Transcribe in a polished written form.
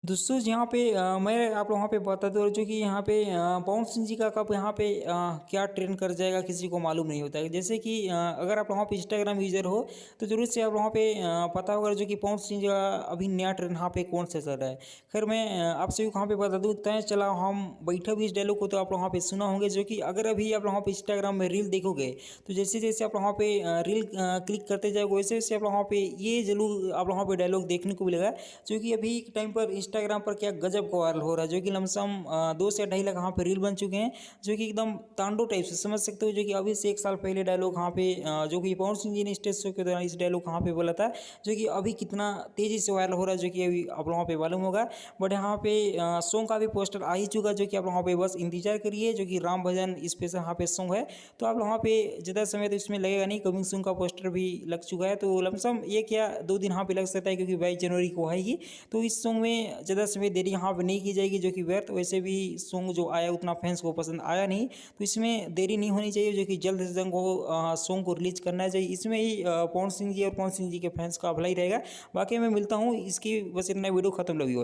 दोस्तों यहाँ पे मैं आप लोगों पे बता दूँ जो कि यहाँ पे पवन सिंह जी का कब यहाँ पे क्या ट्रेंड कर जाएगा किसी को मालूम नहीं होता है। जैसे कि अगर आप लोगों पे इंस्टाग्राम यूजर हो तो जरूर से आप लोगों पे पता होगा जो कि पवन सिंह जी का अभी नया ट्रेंड यहाँ पे कौन सा चल रहा है। खैर मैं आप सभी को यहाँ पे बता दूँ तय चला हम बैठे भी इस डायलॉग को तो आप लोग वहाँ पे सुना होंगे जो कि अगर अभी आप लोगों पे इंस्टाग्राम में रील देखोगे तो जैसे जैसे आप लोग वहाँ पे रील क्लिक करते जाओगे वैसे वैसे आप लोग वहाँ पे ये जरूर आप लोग वहाँ पे डायलॉग देखने को मिलेगा जो कि अभी एक टाइम पर इंस्टाग्राम पर क्या गजब का वायरल हो रहा है जो कि लमसम 2 से 2.5 लाख यहाँ पे रील बन चुके हैं जो कि एकदम तांडो टाइप से समझ सकते हो। जो कि अभी से 1 साल पहले डायलॉग यहाँ पे जो कि पवन सिंह जी ने स्टेज शो के दौरान इस डायलॉग यहाँ पे बोला था जो कि अभी कितना तेजी से वायरल हो रहा है जो कि अभी आप लोगों पे मालूम होगा। बट यहाँ पे सॉन्ग का भी पोस्टर आ ही चुका जो कि आप लोगों पे बस इंतजार करिए जो कि राम भजन स्पेशल यहाँ पे सॉन्ग है। तो आप लोगों पे ज़्यादा समय तो इसमें लगेगा नहीं, कमिंग सून का पोस्टर भी लग चुका है तो लमसम 1 या 2 दिन यहाँ पे लग सकता है क्योंकि 22 जनवरी को आएगी। तो इस सॉन्ग में ज़्यादा समय देरी यहाँ पे नहीं की जाएगी जो कि व्यर्थ, वैसे भी सॉन्ग जो आया उतना फैंस को पसंद आया नहीं तो इसमें देरी नहीं होनी चाहिए जो कि जल्द से जल्द को सॉन्ग को रिलीज करना चाहिए। इसमें ही पवन सिंह जी और पवन सिंह जी के फैंस का भलाई रहेगा। बाकी मैं मिलता हूँ इसकी बस इतना वीडियो खत्म लगी।